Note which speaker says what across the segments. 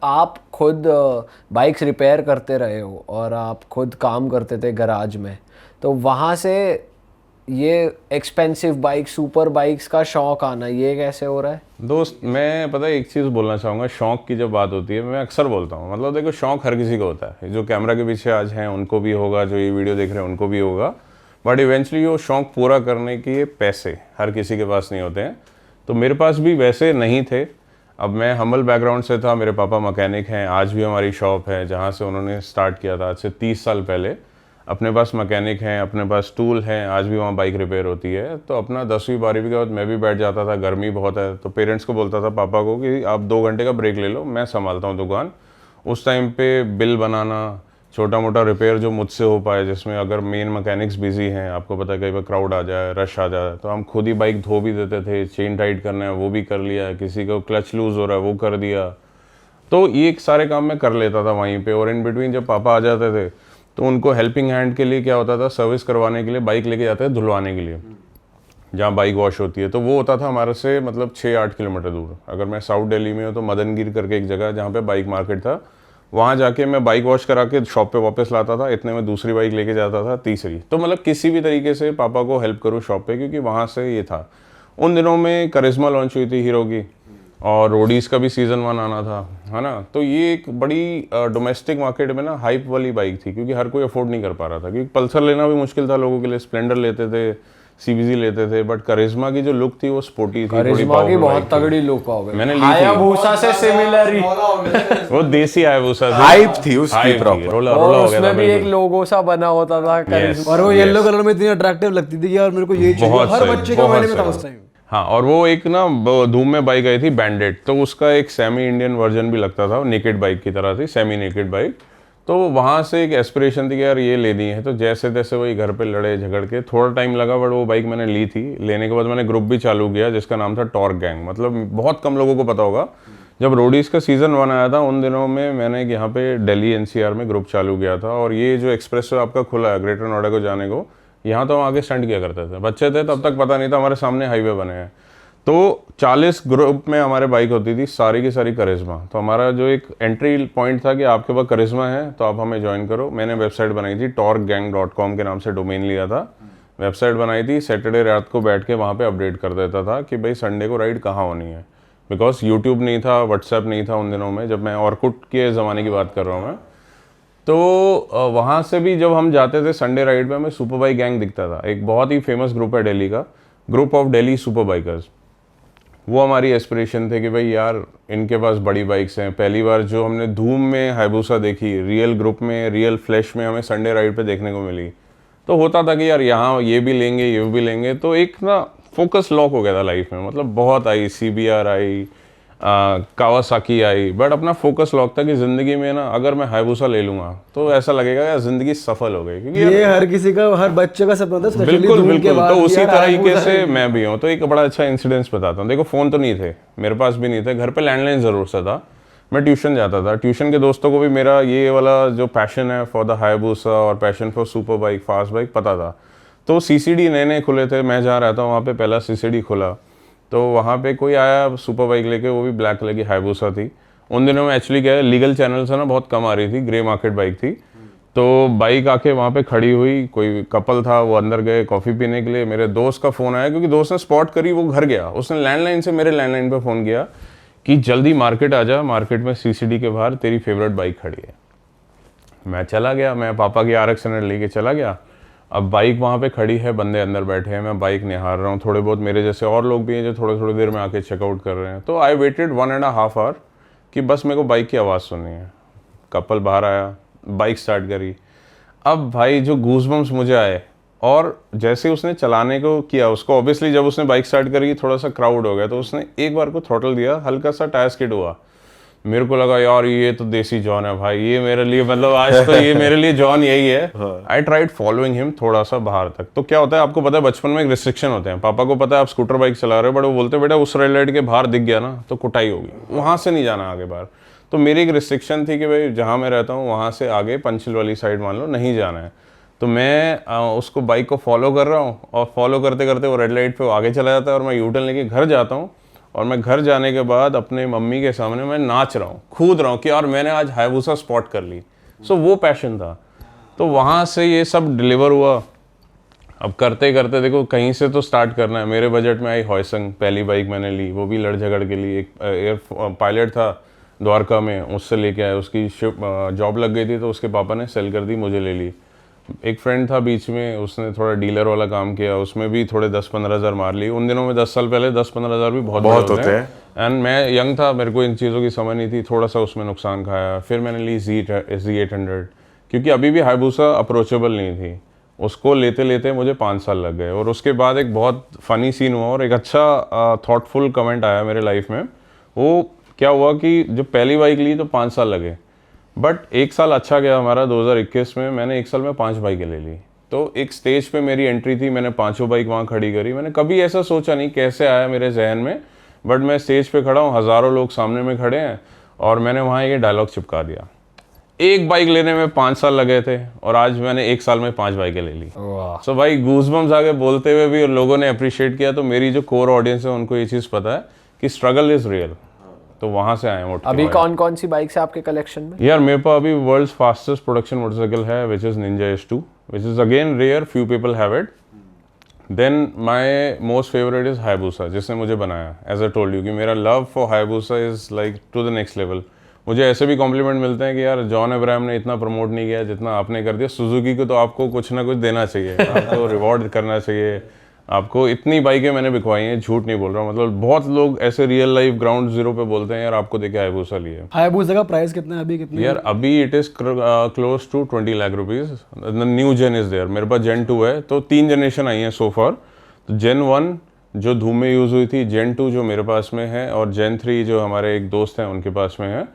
Speaker 1: आप खुद bikes repair करते रहे हो और आप खुद काम करते थे गराज में, तो वहाँ से ये एक्सपेंसिव बाइक सुपर बाइक्स का शौक आना ये कैसे हो रहा है?
Speaker 2: दोस्त, मैं पता है एक चीज़ बोलना चाहूँगा। शौक की जब बात होती है, मैं अक्सर बोलता हूँ, मतलब देखो, शौक हर किसी को होता है। जो कैमरा के पीछे आज हैं उनको भी होगा, जो ये वीडियो देख रहे हैं उनको भी होगा, बट इवेंचुअली वो शौक पूरा करने के पैसे हर किसी के पास नहीं होते हैं। तो मेरे पास भी वैसे नहीं थे। अब मैं हम्बल बैकग्राउंड से था, मेरे पापा मैकेनिक हैं, आज भी हमारी शॉप है जहाँ से उन्होंने स्टार्ट किया था आज से 30 साल पहले। अपने पास मैकेनिक हैं, अपने पास टूल हैं, आज भी वहाँ बाइक रिपेयर होती है। तो अपना 10वीं 12वीं के बाद मैं भी बैठ जाता था, गर्मी बहुत है तो पेरेंट्स को बोलता था, पापा को, कि आप 2 घंटे का ब्रेक ले लो, मैं संभालता हूँ दुकान। उस टाइम पे बिल बनाना, छोटा मोटा रिपेयर जो मुझसे हो पाए, जिसमें अगर मेन मैकेनिक्स बिजी हैं, आपको पता है कई बार क्राउड आ जाए, रश आ जाए, तो हम खुद ही बाइक धो भी देते थे। चेन टाइट करना है वो भी कर लिया, किसी को क्लच लूज हो रहा है वो कर दिया। तो ये सारे काम मैं कर लेता था वहीं पे। और इन बिटवीन जब पापा आ जाते थे तो उनको हेल्पिंग हैंड के लिए क्या होता था, सर्विस करवाने के लिए बाइक लेके जाते थे धुलवाने के लिए, जहाँ बाइक वॉश होती है। तो वो होता था हमारे से मतलब 6-8 किलोमीटर दूर। अगर मैं साउथ दिल्ली में हूँ तो मदनगिर करके एक जगह जहाँ पे बाइक मार्केट था, वहाँ जाके मैं बाइक वॉश करा के शॉप पे वापस लाता था। इतने में दूसरी बाइक लेके जाता था, तीसरी। तो मतलब किसी भी तरीके से पापा को हेल्प करूँ शॉप पे, क्योंकि वहाँ से ये था। उन दिनों में करिश्मा लॉन्च हुई थी हीरो की, और रोडीज का भी सीजन 1 आना था, है ना। तो ये एक बड़ी डोमेस्टिक मार्केट में ना हाइप वाली बाइक थी, क्योंकि हर कोई अफोर्ड नहीं कर पा रहा था। क्योंकि पल्सर लेना भी मुश्किल था लोगों के लिए, स्प्लेंडर लेते थे, सीबीजी लेते थे, बट करिश्मा की जो लुक थी वो स्पोर्टी थी, थोड़ी
Speaker 1: करिश्मा की बहुत
Speaker 2: पावरफुल
Speaker 1: तगड़ी लुक हो गई।
Speaker 2: मैंने ली थी।
Speaker 1: हायाबुसा से सिमिलर ही
Speaker 2: वो देसी हायाबुसा थी,
Speaker 3: हाइप थी उसकी प्रॉपर।
Speaker 2: रोला
Speaker 1: और
Speaker 2: रोला हो गया था
Speaker 1: उसमें भी एक
Speaker 2: बिल्कुल।
Speaker 1: लोगो सा बना होता था करिश्मा।
Speaker 4: और वो येलो कलर में इतनी अट्रैक्टिव लगती थी यार, मेरे को ये चाहिए।
Speaker 2: बहुत
Speaker 4: हर
Speaker 2: सही,
Speaker 4: बच्चे के
Speaker 2: बहुत
Speaker 4: माइंड में था
Speaker 2: सही।
Speaker 4: उस टाइम।
Speaker 2: हाँ, और वो एक ना धूम में बाइक आई थी बैंडेड, तो उसका एक सेमी इंडियन वर्जन भी लगता था, नेकेड बाइक की तरह थी, सेमी नेकेड बाइक। तो वहाँ से एक एस्पिरेशन थी कि यार ये लेनी है। तो जैसे तैसे वही घर पे लड़े झगड़ के थोड़ा टाइम लगा, बट वो बाइक मैंने ली थी। लेने के बाद मैंने ग्रुप भी चालू किया जिसका नाम था टॉर्क गैंग। मतलब बहुत कम लोगों को पता होगा, जब रोडीज का सीजन 1 आया था उन दिनों में मैंने यहाँ पे दिल्ली एनसीआर में ग्रुप चालू किया था। और ये जो एक्सप्रेस आपका खुला है ग्रेटर नोएडा को जाने को, यहाँ तो हम आगे स्टंट किया करते थे। बच्चे थे तब तक पता नहीं था, हमारे सामने हाईवे बने हैं। तो 40 ग्रुप में हमारे बाइक होती थी, सारी की सारी करिश्मा। तो हमारा जो एक एंट्री पॉइंट था कि आपके पास करिश्मा है तो आप हमें ज्वाइन करो। मैंने वेबसाइट बनाई थी, torquegang.com के नाम से डोमेन लिया था, वेबसाइट बनाई थी। सैटरडे रात को बैठ के वहाँ पे अपडेट कर देता था कि भाई संडे को राइड कहाँ होनी है। बिकॉज यूट्यूब नहीं था, व्हाट्सएप नहीं था उन दिनों में, जब मैं ऑर्कुट के ज़माने की बात कर रहा हूँ मैं। तो वहाँ से भी जब हम जाते थे संडे राइड पे, हमें सुपर बाइक गैंग दिखता था। एक बहुत ही फेमस ग्रुप है दिल्ली का, group of Delhi super bikers. वो हमारी एस्पिरेशन थे कि भाई यार इनके पास बड़ी बाइक्स हैं। पहली बार जो हमने धूम में हायाबुसा देखी, रियल ग्रुप में, रियल फ्लैश में हमें संडे राइड पे देखने को मिली। तो होता था कि यार यहाँ ये भी लेंगे, ये भी लेंगे। तो एक ना फोकस लॉक हो गया था लाइफ में। मतलब बहुत आई, CBR I, Kawasaki I, but अपना फोकस लॉक था कि ज़िंदगी में ना अगर मैं हायाबुसा ले लूँगा तो ऐसा लगेगा यार ज़िंदगी सफल हो गई। क्योंकि
Speaker 4: ये हर किसी का, हर बच्चे का सपना था, स्पेशली
Speaker 2: बिल्कुल
Speaker 4: धूम के
Speaker 2: बिल्कुल।
Speaker 4: बाद
Speaker 2: तो उसी
Speaker 4: यार
Speaker 2: तरीके
Speaker 4: हायाबुसा
Speaker 2: से मैं भी हूँ। तो एक बड़ा अच्छा इंसिडेंस बताता हूँ। देखो, फ़ोन तो नहीं थे मेरे पास, भी नहीं थे घर पे, लैंडलाइन ज़रूर सा था। मैं ट्यूशन जाता था, ट्यूशन के दोस्तों को भी मेरा ये वाला जो पैशन है फॉर द हायाबुसा और passion for super bike, fast bike पता था। तो CCD नए नए खुले थे, मैं जहाँ रहता हूँ वहाँ पे पहला CCD खुला। तो वहाँ पे कोई आया सुपर बाइक लेके, वो भी ब्लैक कलर की हायाबुसा थी। उन दिनों में एक्चुअली क्या है, लीगल चैनल से ना बहुत कम आ रही थी, ग्रे मार्केट बाइक थी। तो बाइक आके वहाँ पे खड़ी हुई, कोई कपल था, वो अंदर गए कॉफ़ी पीने के लिए। मेरे दोस्त का फ़ोन आया, क्योंकि दोस्त ने स्पॉट करी, वो घर गया, उसने लैंडलाइन से मेरे लैंडलाइन पे फ़ोन किया कि जल्दी मार्केट आ जा, मार्केट में CCD के बाहर तेरी फेवरेट बाइक खड़ी है। मैं चला गया, मैं पापा की RX 100 लेके चला गया। अब बाइक वहाँ पे खड़ी है, बंदे अंदर बैठे हैं, मैं बाइक निहार रहा हूँ। थोड़े बहुत मेरे जैसे और लोग भी हैं जो थोड़ी थोड़ी देर में आके चेकआउट कर रहे हैं। तो आई वेटेड 1.5 आवर कि बस मेरे को बाइक की आवाज़ सुननी है। कपल बाहर आया, बाइक स्टार्ट करी। अब भाई जो गूज़बम्स मुझे आए, और जैसे उसने चलाने को किया, उसको ऑब्वियसली जब उसने बाइक स्टार्ट करी थोड़ा सा क्राउड हो गया, तो उसने एक बार को थ्रॉटल दिया, हल्का सा टायर स्किड हुआ। मेरे को लगा यार ये तो देसी जॉन है भाई, ये मेरे लिए, मतलब आज तो ये मेरे लिए जॉन यही है। आई ट्राइड फॉलोइंग हिम थोड़ा सा बाहर तक। तो क्या होता है आपको पता है, बचपन में एक रिस्ट्रिक्शन होते हैं। पापा को पता है आप स्कूटर बाइक चला रहे हो, बट वो बोलते बेटा उस रेड लाइट के बाहर दिख गया ना तो कुटाई होगी, वहाँ से नहीं जाना आगे बाहर। तो मेरी एक रिस्ट्रिक्शन थी कि भाई जहाँ मैं रहता हूँ वहाँ से आगे पंचशील वाली साइड मान लो नहीं जाना है। तो मैं उसको बाइक को फॉलो कर रहा हूँ, और फॉलो करते करते वो रेड लाइट पे वो आगे चला जाता है, और मैं यूटर्न लेके घर जाता हूँ। और मैं घर जाने के बाद अपने मम्मी के सामने मैं नाच रहा हूँ, कूद रहा हूँ कि यार मैंने आज हायाबुसा स्पॉट कर ली। सो वो पैशन था। तो वहाँ से ये सब डिलीवर हुआ। अब करते करते देखो कहीं से तो स्टार्ट करना है। मेरे बजट में आई हॉयसंग, पहली बाइक मैंने ली, वो भी लड़ झगड़ के लिए। एक एयर पायलट था द्वारका में, उससे लेके आया, उसकी शिप जॉब लग गई थी तो उसके पापा ने सेल कर दी, मुझे ले ली। एक फ्रेंड था बीच में, उसने थोड़ा डीलर वाला काम किया, उसमें भी थोड़े 10-15 हज़ार मार ली। उन दिनों में 10 साल पहले 10-15 हज़ार भी बहुत होते हैं। एंड मैं यंग था, मेरे को इन चीज़ों की समझ नहीं थी, थोड़ा सा उसमें नुकसान खाया। फिर मैंने ली Z800, क्योंकि अभी भी हायाबुसा अप्रोचेबल नहीं थी। उसको लेते लेते मुझे 5 साल लग गए। और उसके बाद एक बहुत फ़नी सीन हुआ और एक अच्छा थॉटफुल कमेंट आया मेरे लाइफ में। वो क्या हुआ कि जब पहली बाइक ली तो 5 साल लगे, बट 1 साल अच्छा गया हमारा 2021 में। मैंने 1 साल में 5 बाइकें ले ली। तो एक स्टेज पे मेरी एंट्री थी, मैंने 5 बाइक वहाँ खड़ी करी। मैंने कभी ऐसा सोचा नहीं कैसे आया मेरे जहन में, बट मैं स्टेज पे खड़ा हूँ, हज़ारों लोग सामने में खड़े हैं, और मैंने वहाँ ये डायलॉग चिपका दिया। एक बाइक लेने में 5 साल लगे थे और आज मैंने 1 साल में 5 बाइकें ले ली। सो भाई गूज़बम्स आगे बोलते हुए भी लोगों ने अप्रिशिएट किया। तो मेरी जो कोर ऑडियंस है उनको ये चीज़ पता है कि स्ट्रगल इज रियल। तो वहाँ से आए हैं।
Speaker 1: अभी कौन कौन सी बाइक्स है आपके कलेक्शन में?
Speaker 2: यार मेरे पास अभी वर्ल्ड्स फास्टेस्ट प्रोडक्शन मोटरसाइकिल है, which is Ninja S2, which is again rare, few people have it. Then my most favourite is Hayabusa, जिसने मुझे बनाया। एज आई टोल्ड यू कि मेरा love for Hayabusa is like to the next level. मुझे ऐसे भी complement मिलते हैं कि यार जॉन अब्राहम ने इतना प्रमोट नहीं किया जितना आपने कर दिया। सुजुकी को तो आपको कुछ ना कुछ देना चाहिए, आपको रिवॉर्ड करना चाहिए। आपको इतनी बाइकें मैंने बिकवाई हैं, झूठ नहीं बोल रहा हूँ। मतलब बहुत लोग ऐसे रियल लाइफ ग्राउंड जीरो पे बोलते हैं यार आपको देखे हायाबुसा लिए।
Speaker 4: हायाबुसा का प्राइस कितना है अभी? कितना
Speaker 2: यार अभी it is close to 20 lakh rupees. New gen is there. मेरे पास जेन 2 है, तो 3 जनरेशन आई हैं सो फार। तो जेन 1 जो धूम में यूज़ हुई थी, जेन 2 जो मेरे पास में है, और जेन 3 जो हमारे एक दोस्त हैं उनके पास में है।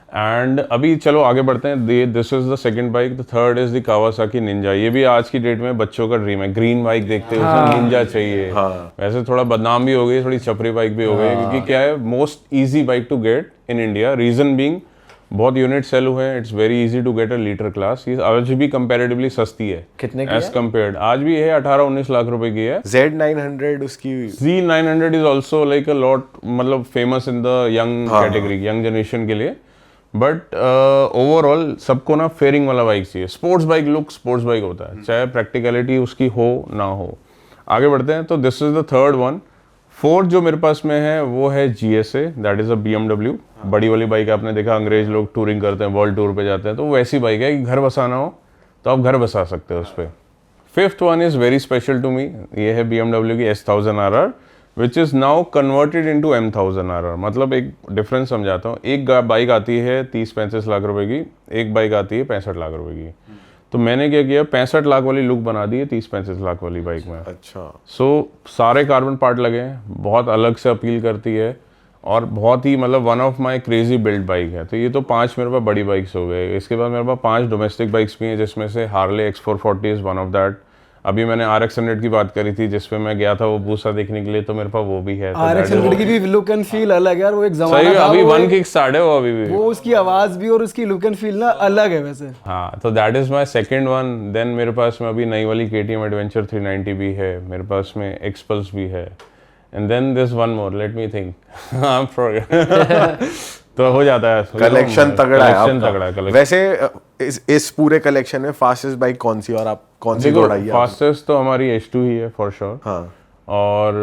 Speaker 2: एंड अभी चलो आगे बढ़ते हैं। This is the second bike. The third is the Kawasaki Ninja. ये भी आज की डेट में बच्चों का ड्रीम है। ग्रीन बाइक देखते हैं उसमें निंजा चाहिए। वैसे थोड़ा बदनाम भी हो गई, थोड़ी छपरी बाइक भी हो गई, क्योंकि क्या है, most easy bike to get in India. Reason being बहुत यूनिट सेल हुए हैं। It's very easy to get a litre class. ये आज भी कंपैरेटिवली सस्ती है।
Speaker 1: कितने की
Speaker 2: एज कम्पेयर्ड आज भी है 18-19 लाख रुपए की है।
Speaker 3: Z900 उसकी
Speaker 2: Z900 is also like a lot, मतलब famous in the young category, young generation के लिए। बट ओवरऑल सबको ना फेयरिंग वाला बाइक चाहिए। Sports bike look sports bike होता है, चाहे प्रैक्टिकलिटी उसकी हो ना हो। आगे बढ़ते हैं। तो this is the third one. Fourth जो मेरे पास में है वो है GSA, that is a BMW। बड़ी वाली बाइक आपने देखा, अंग्रेज लोग टूरिंग करते हैं, वर्ल्ड टूर पे जाते हैं, तो वैसी बाइक है कि घर बसाना हो तो आप घर बसा सकते हो उस पर। Fifth one is very special to me. ये है BMW की S1000RR, which is now converted into M1000RR। मतलब एक डिफरेंस समझाता हूँ। एक बाइक आती है 30-35 लाख रुपए की, एक बाइक आती है 65 लाख रुपए की। तो मैंने क्या किया, 65 लाख वाली लुक बना दी है 30-35 लाख वाली बाइक में।
Speaker 3: अच्छा।
Speaker 2: सो सारे कार्बन पार्ट लगे हैं, बहुत अलग से अपील करती है, और बहुत ही मतलब one of my crazy build bike है। तो ये तो 5 मेरे पास बड़ी बाइक्स हो गए। इसके बाद मेरे पास 5 डोमेस्टिक बाइक्स भी हैं, जिसमें से Harley X440 is one of that. अभी मैंने RX100 की बात करी थी, जिसपे मैं गया था वो बूसा देखने के लिए, तो मेरे पास वो भी है।
Speaker 4: RX100 की भी लुक एंड फील अलग है यार। वो एक जमाना
Speaker 2: सही,
Speaker 4: था,
Speaker 2: अभी
Speaker 4: वो
Speaker 2: 1 किक स्टार्ट है वो अभी भी।
Speaker 4: वो उसकी आवाज भी और उसकी लुक एंड फील ना अलग है वैसे।
Speaker 2: हाँ, तो that is my second one. Then मेरे पास में अभी नई वाली KTM एडवेंचर 390 भी है, मेरे पास में X-Pulse भी है। And then this one more, let me think. तो हो जाता है।
Speaker 3: कलेक्शन तगड़ा है
Speaker 2: कलेक्शन
Speaker 3: आपका।
Speaker 2: तगड़ा है collection।
Speaker 3: वैसे इस पूरे कलेक्शन में फास्टेस्ट बाइक कौन सी, और आप कौन सी दौड़ाई है?
Speaker 2: फास्टेस्ट तो हमारी H2 ही है फॉर श्योर।
Speaker 3: हाँ।
Speaker 2: और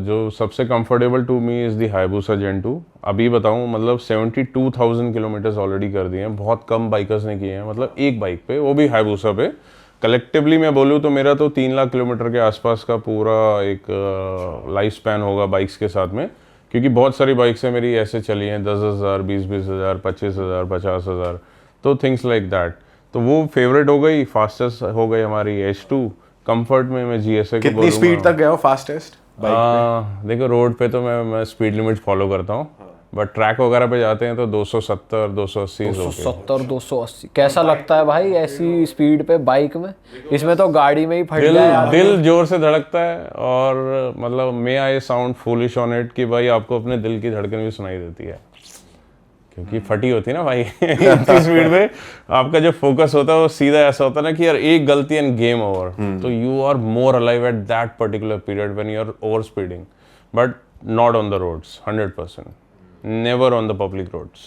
Speaker 2: जो सबसे comfortable to me is the Hayabusa Gen 2। अभी बताऊं, मतलब 72,000 किलोमीटर्स ऑलरेडी कर दिए हैं। बहुत कम बाइकर्स ने किए हैं, मतलब एक बाइक पे, वो भी हायाबुसा पे। कलेक्टिवली मैं बोलूँ तो मेरा तो 3 लाख किलोमीटर के आसपास का पूरा एक लाइफ स्पैन होगा बाइक्स के साथ में, क्योंकि बहुत सारी बाइक्स हैं मेरी ऐसे चली हैं 10,000, 20,000, 25,000, 50,000, तो थिंग्स लाइक दैट। तो वो फेवरेट हो गई, फास्टेस्ट हो गई हमारी H2। कंफर्ट में मैं GSA को
Speaker 3: कितनी स्पीड तक गया हो फास्टेस्ट बाइक पे?
Speaker 2: देखो रोड पे तो मैं स्पीड लिमिट फॉलो करता हूँ, बट ट्रैक वगैरह पे जाते हैं तो 270, 280
Speaker 1: 270, 280 कैसा लगता है भाई ऐसी स्पीड पे बाइक में? इसमें तो गाड़ी में ही फट जाए।
Speaker 2: दिल जोर से धड़कता है, और मतलब may I sound foolish on it कि भाई आपको अपने दिल की धड़कन भी सुनाई देती है, क्योंकि फटी होती है ना भाई। इतनी स्पीड में आपका जो फोकस होता है वो सीधा ऐसा होता है ना कि यार एक गलती एंड गेम ओवर। तो you are more alive at that particular period when you are over speeding. But not on the roads, 100%. Never on the public roads.